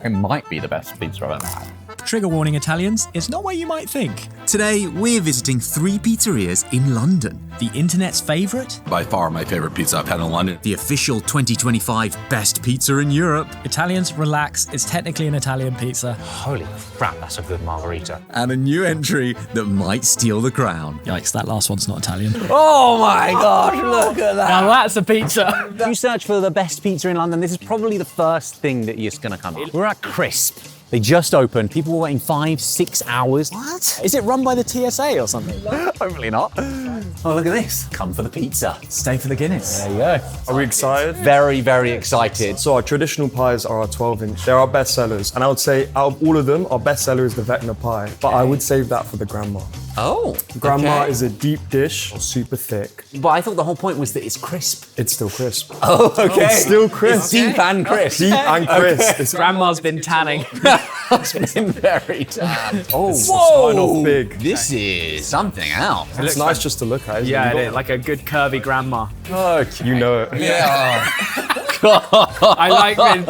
It might be the best pizza I've ever had. Trigger warning, Italians, it's not what you might think. Today, we're visiting 3 pizzerias in London. The internet's favourite, By far my favorite pizza I've had in London. The official 2025 best pizza in Europe. Italians, relax, it's technically an Italian pizza. Holy crap, that's a good margarita. And a new entry that might steal the crown. Yikes, that last one's not Italian. Oh my gosh, look at that. Now that's a pizza. If you search for the best pizza in London, this is probably the first thing that you're going to come up. We're at Crisp. They just opened. People were waiting 5-6 hours. What? Is it run by the TSA or something? Hopefully not. Oh, look at this. Come for the pizza. Stay for the Guinness. There you go. Are we excited? Very, very excited. So our traditional pies are our 12-inch. They're our best sellers. And I would say out of all of them, our best seller is the Vecna pie. But I would save that for the grandma. Oh, Grandma okay. is a deep dish, super thick. But I thought the whole point was that it's crisp. It's still crisp. Oh, okay. It's still crisp. It's deep and crisp. Deep and crisp. It's Grandma's been tanning. It's been very tan. Oh, starting off big. This is something else. It's nice just to look at. Yeah, isn't it is, like a good curvy grandma. You know it. Yeah. I like this.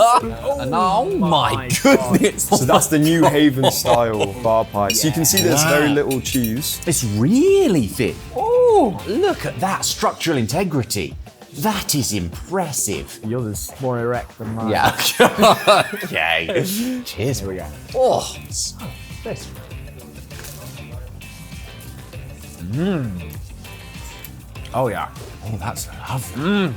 Oh my goodness. So that's the New Haven style bar pie. So you can see there's very little cheese. It's really thick. Oh, look at that structural integrity. That is impressive. Yours is more erect than mine. Yeah. Okay. Cheers. Here we go. Oh, it's so crisp. Oh yeah. Oh, that's lovely.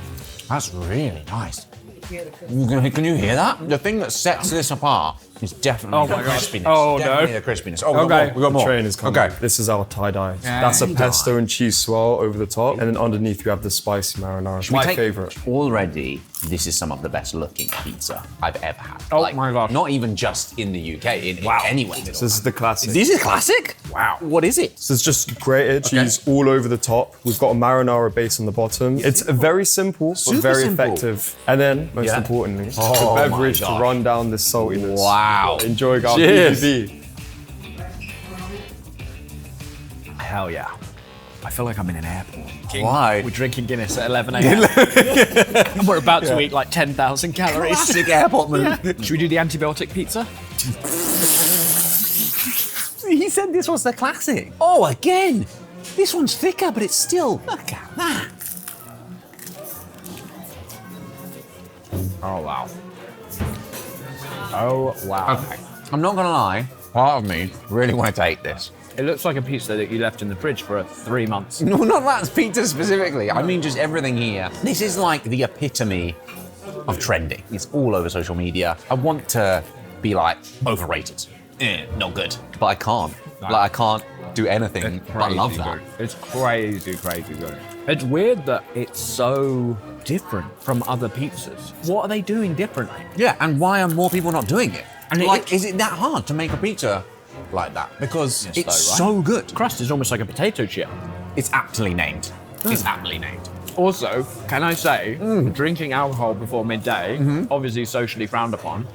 That's really nice. Can you hear that? The thing that sets this apart is definitely the crispiness. Oh, no. Definitely the crispiness. Oh, Okay. we got more. Train is coming. Okay. This is our tie-dye. That's a pesto and cheese swirl over the top. And then underneath we have the spicy marinara. My favorite. Already, this is some of the best looking pizza I've ever had. Oh my gosh. Not even just in the UK, in anywhere. So this is the classic. This is classic? Wow. What is it? So it's just grated cheese all over the top. We've got a marinara base on the bottom. It's very simple, but very simple. effective. And then, most importantly, Oh the beverage my to gosh. run down this saltiness. Wow. Enjoy our Cheers. PPV. Hell yeah. I feel like I'm in an airport. Why? We're drinking Guinness at 11 a.m. and we're about to eat like 10,000 calories. Classic airport move. Should we do the antibiotic pizza? He said this was the classic. Oh, again. This one's thicker, but it's still. Look at that. Oh wow. Oh wow. Okay. I'm not gonna lie. Part of me really wanted to eat this. It looks like a pizza that you left in the fridge for 3 months. No, not that pizza specifically. I mean, just everything here. This is like the epitome of trending. It's all over social media. I want to be like overrated. Not good. But I can't. Like, I can't do anything but love that. It's crazy good. It's weird that it's so different from other pizzas. What are they doing differently? Yeah, and why are more people not doing it? And like, is it that hard to make a pizza like that? Because Yes, it's though, right? so good. Crust is almost like a potato chip. It's aptly named. It's aptly named. Also, can I say, drinking alcohol before midday, obviously socially frowned upon.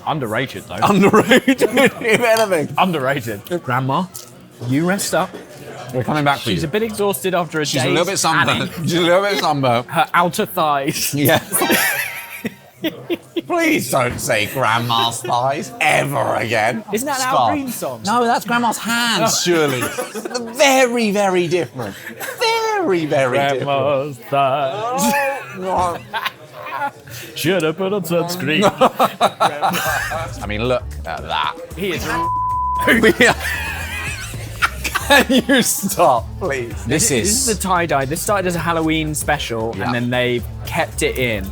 Underrated though. Underrated, if anything. Underrated. Grandma, you rest up. We're coming back for She's you. a bit exhausted after a She's day's a little bit sunburned. tanning. She's a little bit sunburned. Her outer thighs. Yes. Please don't say grandma's thighs ever again. Isn't that an Stop. Al Green song? No, that's grandma's hands, surely. Very, very different. Very, very different. Grandma's thighs. Oh, Should have put on sunscreen. I mean, look at that. He is. Can you stop, please? This This is the tie-dye. This started as a Halloween special, Yeah. and then they've kept it in.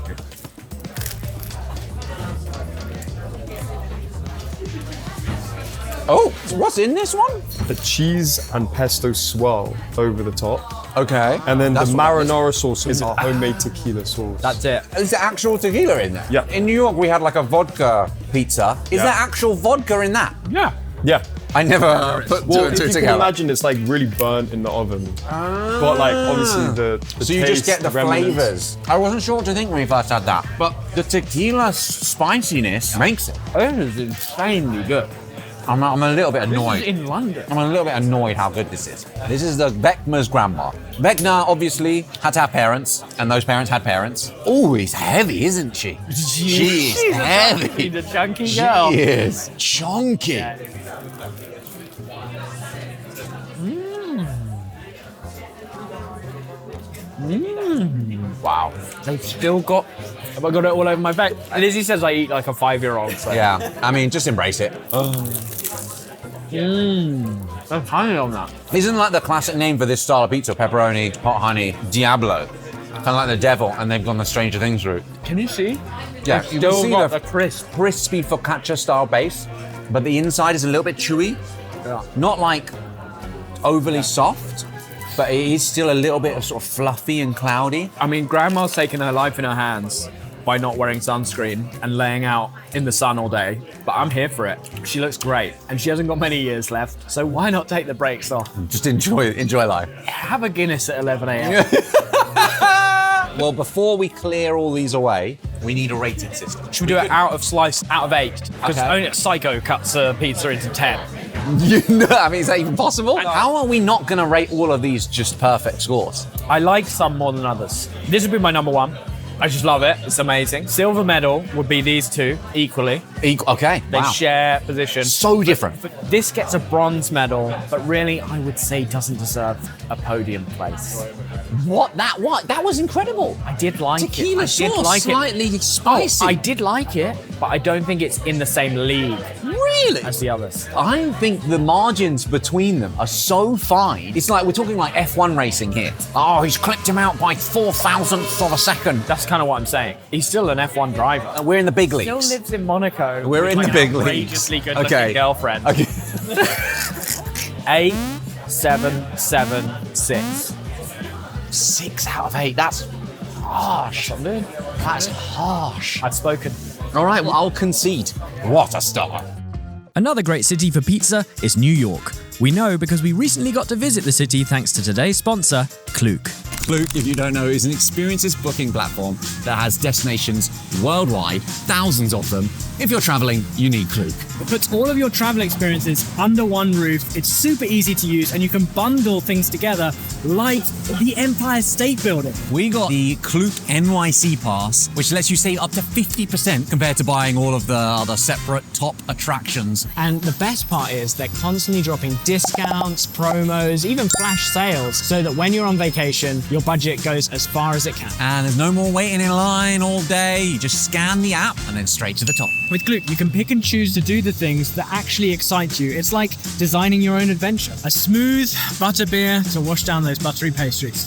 Oh, what's in this one? The cheese and pesto swirl over the top. Okay. And then That's the what- marinara sauce is our homemade tequila sauce. That's it. Is there actual tequila in there? Yeah. In New York, we had like a vodka pizza. Is Yeah. there actual vodka in that? Yeah. Yeah. I never put two Well, and if two you can together. imagine, it's like really burnt in the oven. But like, obviously the So you just taste, get the remnants. flavors. I wasn't sure what to think when we first had that, but the tequila spiciness makes it. This is insanely good. I'm a little bit annoyed. This is in London. I'm a little bit annoyed how good this is. This is the Vecna's grandma. Vecna obviously had to have parents, and those parents had parents. Oh, she's heavy, isn't she? She's heavy. She's a chunky girl. She is chunky. Yeah. Wow. They've still got... Have I got it all over my face? Lizzie says I eat like a 5-year-old. So. Yeah, I mean, just embrace it. I'm tiny on that. Isn't like the classic name for this style of pizza, pepperoni, hot honey, Diablo? Kind of like the devil, and they've gone the Stranger Things route. Can you see? Yeah, They've you still can see got the the crisp. crispy focaccia style base, but the inside is a little bit chewy. Yeah. Not like overly soft, but it is still a little bit of sort of fluffy and cloudy. I mean, Grandma's taken her life in her hands by not wearing sunscreen and laying out in the sun all day, but I'm here for it. She looks great, and she hasn't got many years left, so why not take the breaks off? Just enjoy life. Have a Guinness at 11 a.m. Well, before we clear all these away, we need a rating system. Should we do it out of 8? Because Okay. only a psycho cuts a pizza into 10. You know, I mean, is that even possible? How are we not going to rate all of these just perfect scores? I like some more than others. This would be my number 1. I just love it. It's amazing. Silver medal would be these two equally. Okay, They wow. share position. So different. But this gets a bronze medal, but really, I would say doesn't deserve a podium place. What? That was incredible. I did like Tequila it. I did sauce, like slightly it. spicy. I did like it, but I don't think it's in the same league Really? as the others. I think the margins between them are so fine. It's like we're talking like F1 racing here. Oh, he's clipped him out by 4,000ths of a second. That's kind of what I'm saying. He's still an F1 driver. We're in the big Still leagues. lives in Monaco. We're with in like the big an leagues. outrageously good-looking Okay. girlfriend. Okay. 8, 7, 7, 6. 6 out of 8. That's harsh. I'm doing. That's harsh. I've spoken. All right, well, I'll concede. What a star. Another great city for pizza is New York. We know because we recently got to visit the city thanks to today's sponsor, Klook. Klook, if you don't know, is an experiences booking platform that has destinations worldwide, thousands of them. If you're traveling, you need Klook. It puts all of your travel experiences under one roof. It's super easy to use, and you can bundle things together like the Empire State Building. We got the Klook NYC pass, which lets you save up to 50% compared to buying all of the other separate top attractions. And the best part is they're constantly dropping discounts, promos, even flash sales, so that when you're on vacation, your budget goes as far as it can. And there's no more waiting in line all day. You just scan the app and then straight to the top. With Klook, you can pick and choose to do the things that actually excite you. It's like designing your own adventure. A smooth butterbeer to wash down those buttery pastries.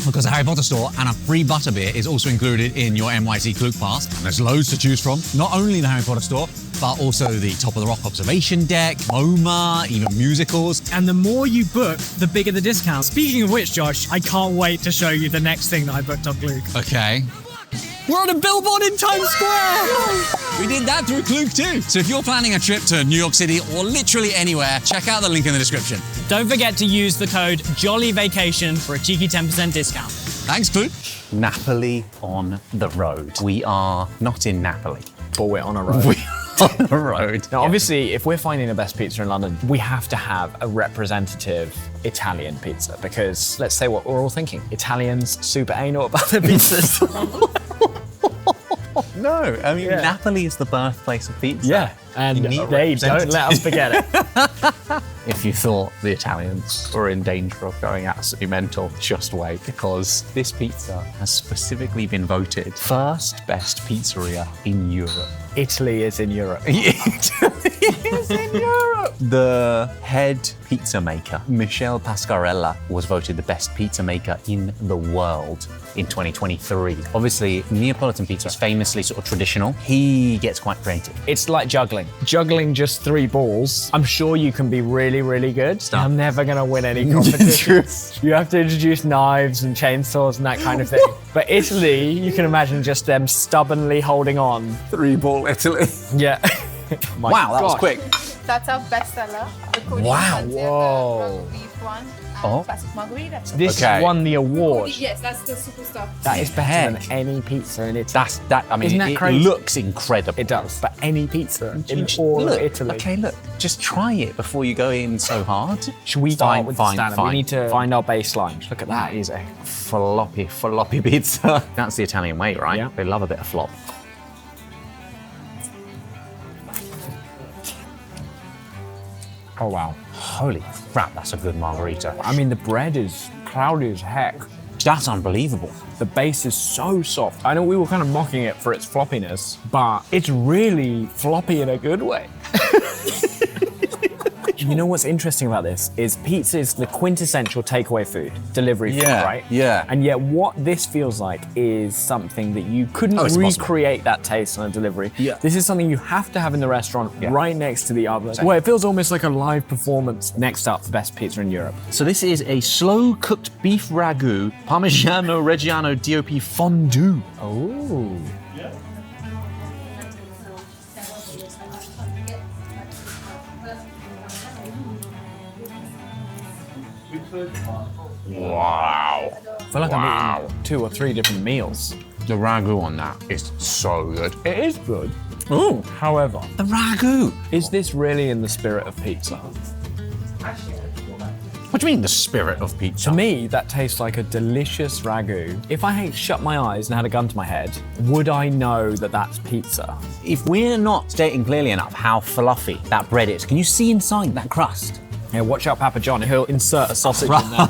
Because the Harry Potter store and a free butterbeer is also included in your NYC Klook pass. And there's loads to choose from. Not only the Harry Potter store, but also the Top of the Rock observation deck, MoMA, even musicals. And the more you book, the bigger the discount. Speaking of which, Josh, I can't wait to show you the next thing that I booked on Klook. Okay. We're on a billboard in Times Square! We did that through Klook too. So if you're planning a trip to New York City or literally anywhere, check out the link in the description. Don't forget to use the code JOLLYVACATION for a cheeky 10% discount. Thanks, Klook. Napoli on the road. We are not in Napoli. But we're on a road. On the road. Now, obviously, if we're finding the best pizza in London, we have to have a representative Italian pizza because let's say what we're all thinking. Italians super anal about their pizzas. No, I mean, Yeah. Napoli is the birthplace of pizza. Yeah, and You need a they don't let us forget it. If you thought the Italians were in danger of going absolutely mental, just wait, because this pizza has specifically been voted first best pizzeria in Europe. Italy is in Europe. Italy is in Europe. The head pizza maker, Michele Pasquarella, was voted the best pizza maker in the world in 2023. Obviously, Neapolitan pizza is famously sort of traditional. He gets quite creative. It's like juggling. Juggling just 3 balls. I'm sure you can be really, really good. I'm never going to win any competitions. You have to introduce knives and chainsaws and that kind of thing. But Italy, you can imagine just them stubbornly holding on. 3-ball Italy. Yeah. Wow, that was quick. That's our bestseller. The Korean Wow. concept, Whoa. the roast beef one. Oh. Classic margarita. This Okay. won the award. Yes, that's the superstar. That is better than any pizza in Italy. I mean, Isn't that it crazy? looks incredible. It does, but any pizza in all of Italy. Okay, look, just try it before you go in so hard. Should we start with the fine, standard? fine. We need to find our baseline. Look at that. Is a Floppy pizza. That's the Italian way, right? Yeah. They love a bit of flop. oh wow. Holy crap, that's a good margarita. I mean, the bread is cloudy as heck. That's unbelievable. The base is so soft. I know we were kind of mocking it for its floppiness, but it's really floppy in a good way. You know what's interesting about this is pizza is the quintessential takeaway food, delivery food, Yeah, right? yeah. And yet what this feels like is something that you couldn't it's impossible. recreate that taste on a delivery. Yeah. This is something you have to have in the restaurant Yeah. right next to the oven. Well, it feels almost like a live performance. Next up, the best pizza in Europe. So this is a slow-cooked beef ragu, Parmigiano Reggiano DOP fondue. Oh. Wow. I feel like I'm eating 2 or 3 different meals. The ragu on that is so good. It is good. Ooh, However, the ragu. is this really in the spirit of pizza? What do you mean, the spirit of pizza? To me, that tastes like a delicious ragu. If I had shut my eyes and had a gun to my head, would I know that that's pizza? If we're not stating clearly enough how fluffy that bread is, can you see inside that crust? Yeah, watch out, Papa John. He'll insert a sausage in there.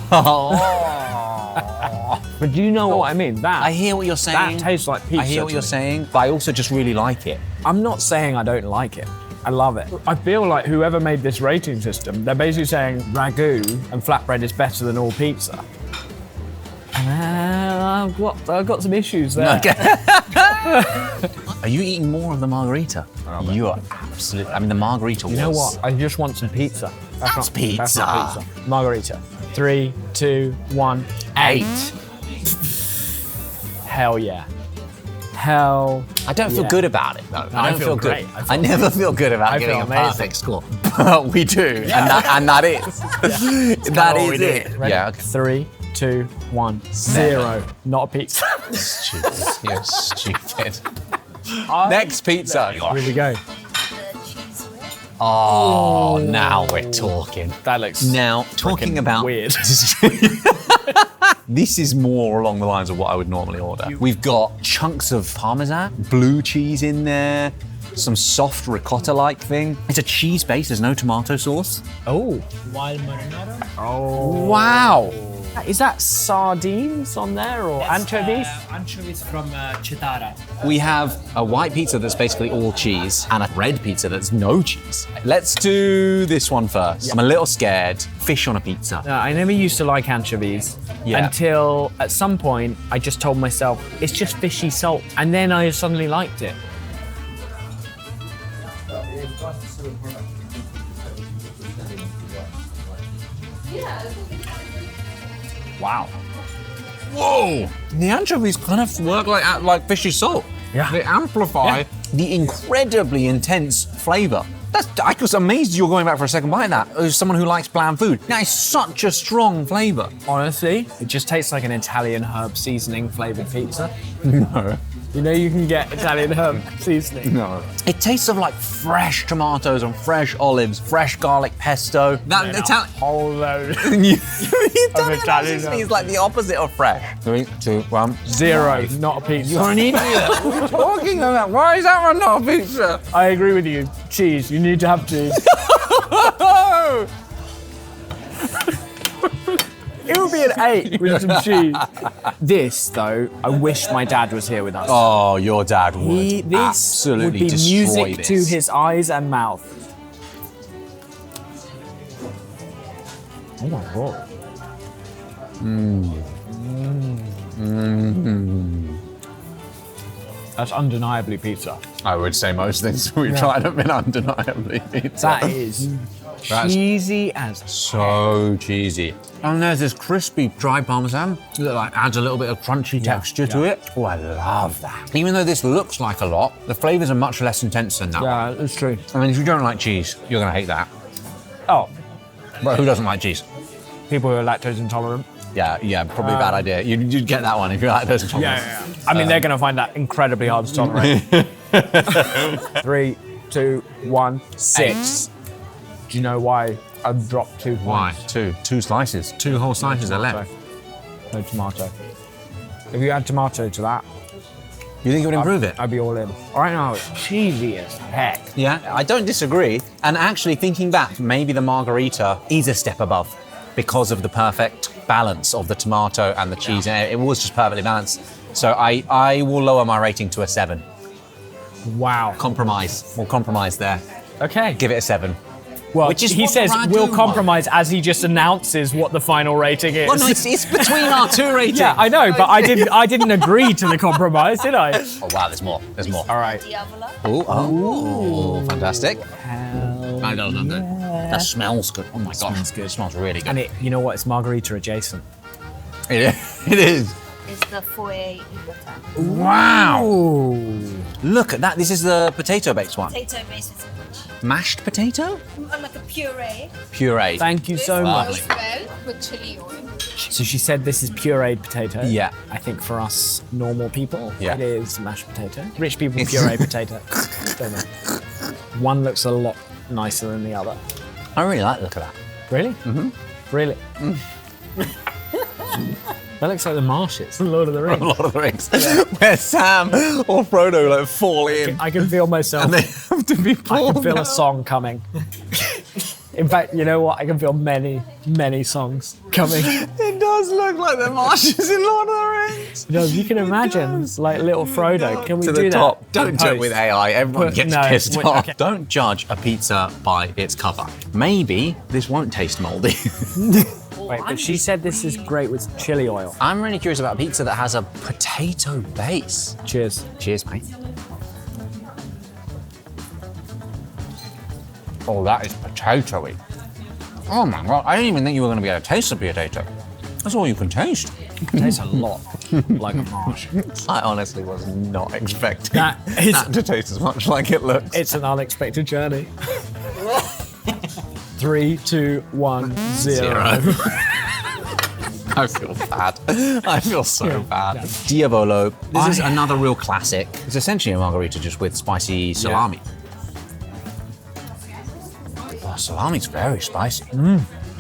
But do you know what I mean? That I hear what you're saying. That tastes like pizza. I hear to what you're me. saying, but I also just really like it. I'm not saying I don't like it. I love it. I feel like whoever made this rating system, they're basically saying ragu and flatbread is better than all pizza. And I've got some issues there. Are you eating more of the margarita? You are absolutely. I mean, the margarita. You know what? I just want some pizza. That's pizza. That's not pizza. Margarita. 3, 2, 1, 8. Hell yeah. Hell. I don't feel yeah. good about it though. I don't feel feel good. great. I feel I never feel good about I getting feel a amazing. perfect score, but we do, and that is that is it. Ready? Yeah. Okay. 3, 2, 1, 0. Not a pizza. Stupid. You're stupid. Next pizza. Here we go. Oh, now we're talking. That looks Now talking about weird. This is more along the lines of what I would normally order. We've got chunks of Parmesan, blue cheese in there, some soft ricotta-like thing. It's a cheese base, there's no tomato sauce. Oh. Wild marinara. Oh. Wow. Is that sardines on there or anchovies? Anchovies from Chitara. We have a white pizza that's basically all cheese and a red pizza that's no cheese. Let's do this one first. I'm a little scared. Fish on a pizza. No, I never used to like anchovies until at some point I just told myself it's just fishy salt, and then I suddenly liked it. Wow. Whoa! The anchovies kind of work like fishy salt. Yeah. They amplify the incredibly intense flavour. I was amazed you're going back for a second bite of that. As someone who likes bland food, that is such a strong flavour. Honestly, it just tastes like an Italian herb seasoning flavored pizza. No. You know you can get Italian herb seasoning. No. It tastes of like fresh tomatoes and fresh olives, fresh garlic pesto. That Italian. Whole load. Italian Italian is like the opposite of fresh. 3, 2, 1. 0, not a pizza. You're an idiot. What are you talking about? Why is that one not a pizza? I agree with you. Cheese. You need to have cheese. It would be an 8 with some cheese. This, though, I wish my dad was here with us. Oh, your dad would This absolutely would be destroy music this. to his eyes and mouth. Oh my god. That's undeniably pizza. I would say most things we've tried have been undeniably pizza. That is cheesy as so cheesy. And there's this crispy dry parmesan that like adds a little bit of crunchy texture to it. Oh, I love that. Even though this looks like a lot, the flavors are much less intense than that. Yeah, it's true. I mean, if you don't like cheese, you're gonna hate that. Oh, But who doesn't like cheese? people who are lactose intolerant. Yeah, probably a bad idea. You'd get that one if you're lactose intolerant. I mean, they're going to find that incredibly hard to tolerate. 3, 2, 1, 6. Do you know why I've dropped 2 points? Why? Two slices. 2 whole slices are left. No tomato. If you add tomato to that, You think it would improve it? I'd be all in. Right now, it's cheesy as heck. Yeah, I don't disagree. And actually, thinking back, maybe the margarita is a step above because of the perfect balance of the tomato and the cheese. And it was just perfectly balanced. So I will lower my rating to a 7. Wow. Compromise. We'll compromise there. Okay. Give it a 7. Well, Which is he what says the we'll ragu compromise as he just announces what the final rating is. Well, no, it's between our 2 ratings. Yeah, I know, but I didn't agree to the compromise, did I? Oh, wow, there's more. There's more. All right. Oh, fantastic. That smells good. Oh my gosh. Smells good. It smells really good. And it, you know what? It's margarita adjacent. It is. It's the foyer yogurt. Wow. Look at that. This is the potato-based one. Potato based with Mashed potato? like a puree. Puree. Thank you so This much. goes well with chili oil. So she said this is pureed potato. Yeah. I think for us normal people, Yeah. it is mashed potato. Rich people puree potato. Don't know. One looks a lot nicer than the other. I really like the look of that. Really? Mm-hmm. Really? That looks like the marshes. Lord of the Rings. Lord of the Rings. Where Sam or Frodo like fall in. I can feel myself. And they have to be I pulled can feel a out. song coming. In fact, you know what? I can feel many, many songs coming. It does look like the marshes in Lord of the Rings. You know, you can imagine, like little Frodo. Can we To do the that? top. in Don't do it post? with AI. Everyone gets no, pissed wait, off. okay. Don't judge a pizza by its cover. Maybe this won't taste moldy. Wait, but she said this is great with chili oil. I'm really curious about pizza that has a potato base. Cheers. Cheers, mate. Oh, that is potatoey. Oh my God, I didn't even think you were going to be able to taste the potato. That's all you can taste. It tastes a lot like a marsh. I honestly was not expecting That is- that to taste as much like it looks. It's an unexpected journey. 3, 2, 1, 0. I feel bad. I feel so bad. Diavolo. This is another real classic. It's essentially a margarita just with spicy salami. Oh, salami's very spicy.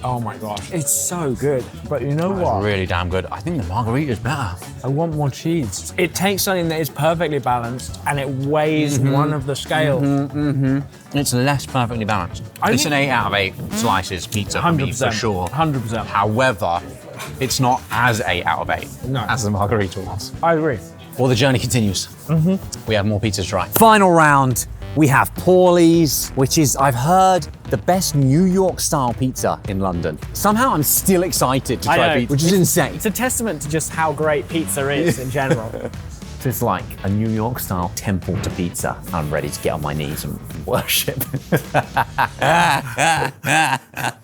Oh my gosh, it's so good. But you know It's what? really damn good. I think the margarita's better. I want more cheese. It takes something that is perfectly balanced and it weighs one of the scale. It's less perfectly balanced. It's an 8 out of 8 slices pizza for me, for sure. 100%. However, it's not as 8 out of 8 No. as the margarita was. I agree. Well, the journey continues. We have more pizzas to try. Final round, we have Paulie's, which is, I've heard, the best New York style pizza in London. Somehow I'm still excited to I try know. pizza, which is insane. It's a testament to just how great pizza is in general. It's like a New York style temple to pizza. I'm ready to get on my knees and worship.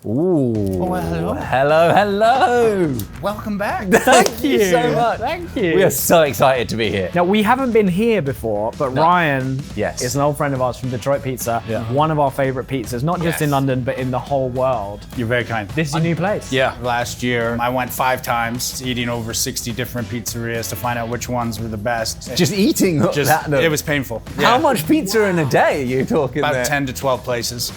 Ooh. Well, Hello. welcome back. Thank you so much. Thank you. We are so excited to be here. Now, we haven't been here before, but Ryan Yes. is an old friend of ours from Detroit Pizza. One of our favorite pizzas, not just in London, but in the whole world. You're very kind. This is a new place. Yeah, last year I went 5 times, eating over 60 different pizzerias to find out which ones were the best. Just eating Just- that. it was painful. How Yeah. much pizza in a day are you talking About there? 10 to 12 places.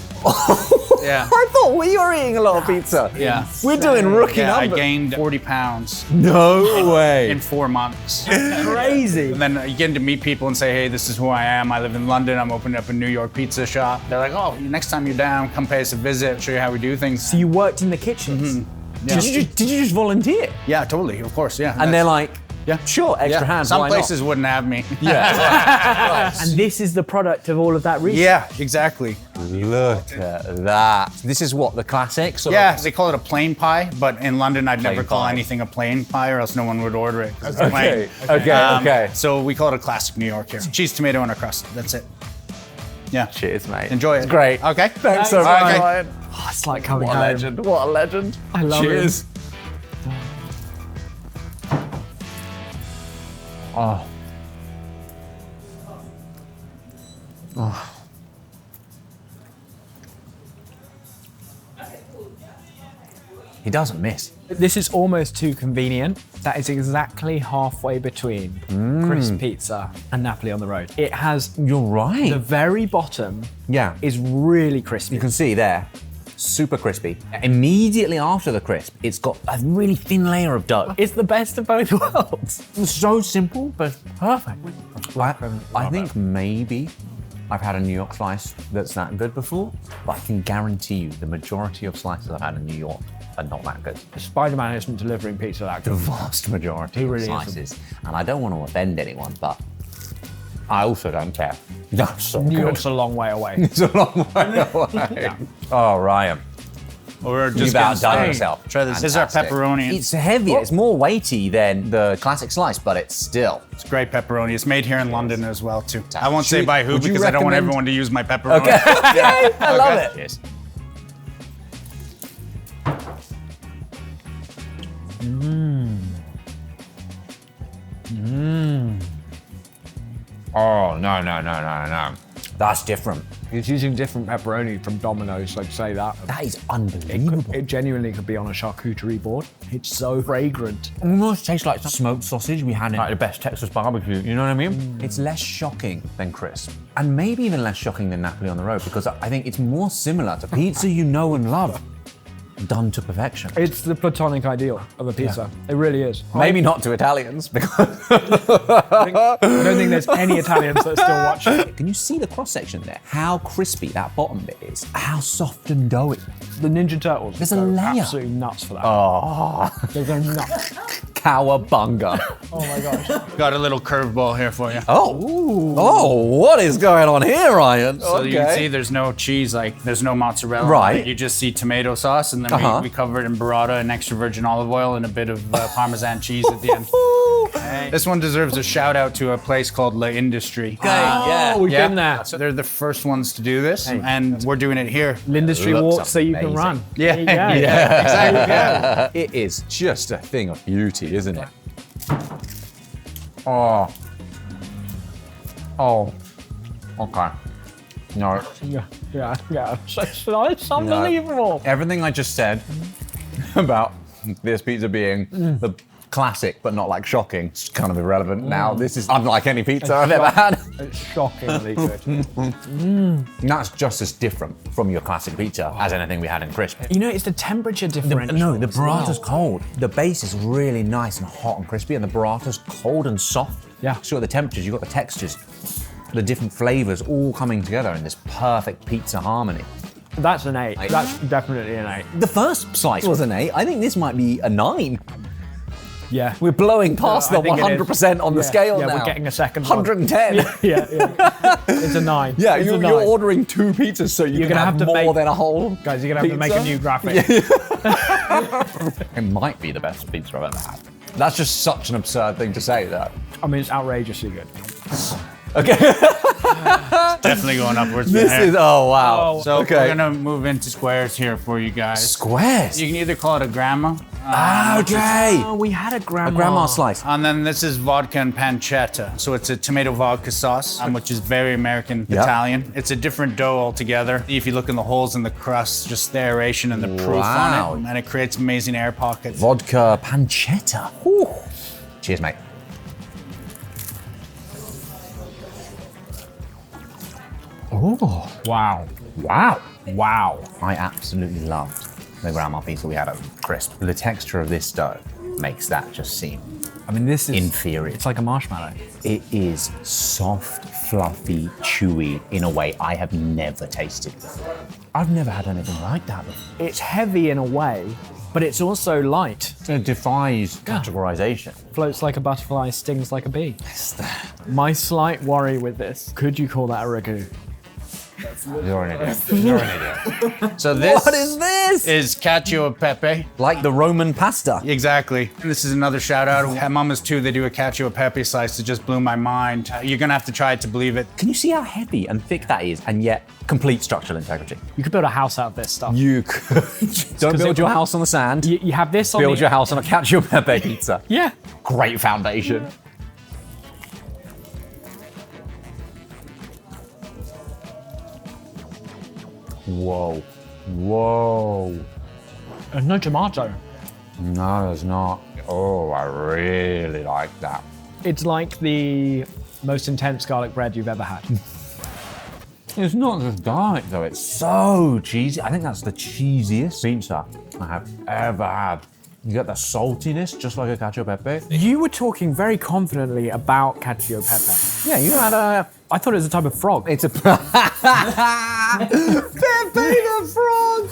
Yeah. I thought we were eating a lot of pizza. Yeah. We're doing rookie Yeah, I numbers. gained 40 pounds No way. in 4 months. Crazy. And then you get to meet people and say, hey, this is who I am. I live in London. I'm opening up a New York pizza shop. They're like, oh, next time you're down, come pay us a visit, show you how we do things. So you worked in the kitchens. Did you just volunteer? Yeah, totally, of course, yeah. And they're like, yeah. sure, extra hands. Some why not? places wouldn't have me. And this is the product of all of that research. Yeah, exactly. Look at that. This is what, the classic? Sort Yeah, of- they call it a plain pie, but in London I'd never Plain call pie. anything a plain pie or else no one would order it. 'cause it's Okay, plain. okay. So we call it a classic New York here. Cheese, tomato, and a crust. That's it. Yeah. Cheers, mate. Enjoy it. It's great. Okay. Thanks so All much, right, okay. Ryan. Oh, it's like coming What a home. legend. What a legend. I love Cheers. it. Oh. He doesn't miss. This is almost too convenient. That is exactly halfway between crisp pizza and Napoli on the road. It has You're right. the very bottom Yeah. is really crispy. You can see there, super crispy. Immediately after the crisp, it's got a really thin layer of dough. It's the best of both worlds. It's so simple, but perfect. I think maybe I've had a New York slice that's that good before, but I can guarantee you the majority of slices I've had in New York are not that good. Spider-Man isn't delivering pizza that The good. vast majority He of really slices. And I don't want to offend anyone, but I also don't care. That's so New good. York's a long way away. It's a long way away. Oh, Ryan. We're You've just outdone gonna yourself. try this. This is our Fantastic. pepperoni. It's heavier. It's more weighty than the classic slice, but it's still. It's great pepperoni. It's made here in London as well too. I won't Should say we- by who would you because I don't want recommend- everyone to use my pepperoni. Okay. I love it. Yes. Oh, no. That's different. It's using different pepperoni from Domino's, I'd say that. That is unbelievable. It genuinely could be on a charcuterie board. It's so fragrant. Almost tastes like smoked sausage we had in like the best Texas barbecue, you know what I mean? It's less shocking than crisp. And maybe even less shocking than Napoli on the road because I think it's more similar to pizza you know and love, done to perfection. It's the platonic ideal of a pizza. It really is. Maybe not to Italians because I don't think there's any Italians that are still watching. Can you see the cross section there? How crispy that bottom bit is. How soft and doughy. The Ninja Turtles. There's a go layer. Absolutely nuts for that. Oh, They go nuts. cowabunga. Oh my gosh. Got a little curveball here for you. Oh, what is going on here, Ryan? So you can see there's no cheese, like there's no mozzarella. Right. You just see tomato sauce, and then we cover it in burrata and extra virgin olive oil and a bit of Parmesan cheese at the end. This one deserves a shout out to a place called La Industrie. Oh, we've been there. So they're the first ones to do this, and we're doing it here. Industry Looks walks so you can amazing. run. Yeah. There you go. Exactly. It is just a thing of beauty, isn't it? Oh. Okay. No. Yeah. It's unbelievable. Everything I just said about this pizza being the classic but not like shocking, it's kind of irrelevant now. This is unlike any pizza I've ever had. It's shockingly good. That's just as different from your classic pizza as anything we had in crisp. You know, it's the temperature differential. No, the as well. burrata's cold. The base is really nice and hot and crispy, and the burrata's cold and soft. Yeah. So the temperatures, you've got the textures, the different flavors all coming together in this perfect pizza harmony. That's an 8. That's definitely an 8. The first slice was an 8. I think this might be a 9. Yeah. We're blowing past I the think it is. 100% on the scale Yeah, now. we're getting a second one. 110. Yeah. It's a 9. Yeah, It's a you're 9. ordering 2 pizzas so you You're can gonna have have to more make- than a whole Guys, you're going to have to make a pizza? new graphic. It might be the best pizza I've ever had. That's just such an absurd thing to say, though. I mean, it's outrageously good. Okay. Definitely going upwards. This from here. is, oh wow. So okay. we're gonna move into squares here for you guys. Squares. You can either call it a grandma. Okay. Oh, we had a grandma. A grandma slice. And then this is vodka and pancetta. So it's a tomato vodka sauce, which is very American Yep. Italian. It's a different dough altogether. If you look in the holes in the crust, just the aeration and the proof Wow. on it, and it creates amazing air pockets. Vodka pancetta. Whew. Cheers, mate. Oh, Wow. wow. Wow. I absolutely loved the grandma pizza we had at Crisp. The texture of this dough makes that just seem I mean, this is inferior. It's like a marshmallow. It is soft, fluffy, chewy in a way I have never tasted before. I've never had anything like that before. It's heavy in a way, but it's also light. It defies categorization. Floats like a butterfly, stings like a bee. My slight worry with this, could you call that a ragu? You're an idiot. You're an idiot. So this What is this? is cacio e pepe. Like the Roman pasta. Exactly. And this is another shout out. At Mama's too, they do a cacio e pepe slice that just blew my mind. You're gonna have to try it to believe it. Can you see how heavy and thick that is, and yet complete structural integrity? You could build a house out of this stuff. You could. Don't build your house on the sand. You have this on Build the... your house on a cacio e pepe pizza. Yeah. Great foundation. Whoa. Whoa. There's no tomato. No, there's not. Oh, I really like that. It's like the most intense garlic bread you've ever had. It's not just garlic though, it's so cheesy. I think that's the cheesiest pizza I have ever had. You get the saltiness, just like a cacio e pepe. You were talking very confidently about cacio e pepe. Yeah, you had a... I thought it was a type of frog. It's a... Pepe the frog!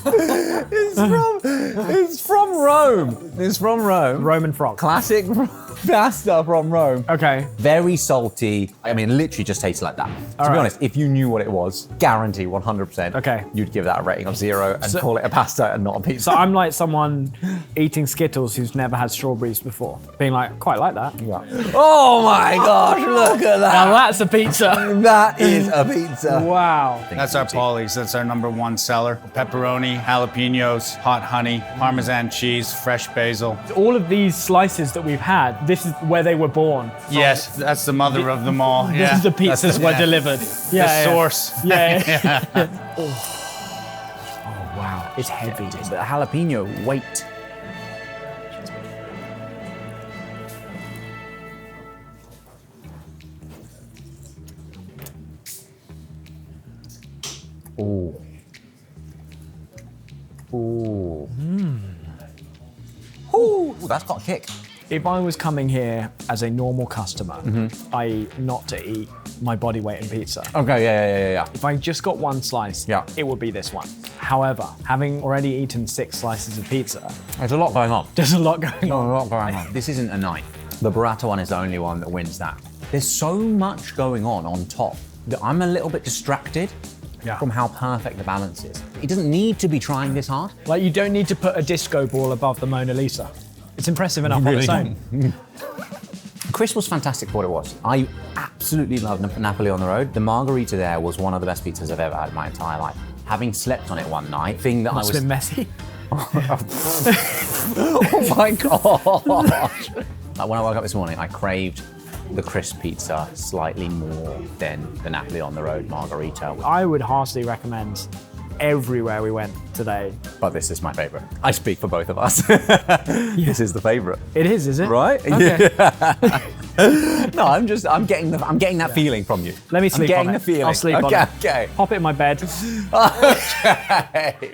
It's from Rome. It's from Rome. Roman frog. Classic pasta from Rome. Okay. Very salty. I mean, literally just tastes like that. To be honest, if you knew what it was, guarantee 100%, okay, you'd give that a rating of 0 and call it a pasta and not a pizza. So I'm like someone eating Skittles who's never had strawberries before, being like, quite like that. Yeah. Oh my gosh, look at that. Now that's a pizza. That is a pizza. Wow. That's our Polly's. That's our #1 seller. Pepperoni, jalapenos, hot honey, Parmesan cheese, fresh basil. All of these slices that we've had, this is where they were born. Yes, that's the mother of them all. This Yeah. is the pizzas were delivered. The source. Yeah. Oh wow, it's heavy. The jalapeno weight. Ooh. Ooh. Ooh, that's got a kick. If I was coming here as a normal customer, i.e. not to eat my body weight in pizza. Okay, yeah. If I just got one slice, it would be this one. However, having already eaten 6 slices of pizza, there's a lot going on. There's a lot going on. A lot going on. This isn't a 9. The burrata one is the only one that wins that. There's so much going on top that I'm a little bit distracted from how perfect the balance is. It doesn't need to be trying this hard. Like, you don't need to put a disco ball above the Mona Lisa. It's impressive enough on its own. Chris was fantastic for what it was. I absolutely love Napoli on the road. The margarita there was one of the best pizzas I've ever had in my entire life. Having slept on it one night, thing that Must have been messy. Oh my gosh. Like when I woke up this morning, I craved the crisp pizza slightly more than the Napoli on the road margarita. I would harshly recommend everywhere we went today. But this is my favorite. I speak for both of us. This is the favorite. It is it? Right? Okay. Yeah. No, I'm getting that feeling from you. Let me sleep I'm getting on the it. feeling. I'll sleep on it. Okay. Pop it in my bed. Okay.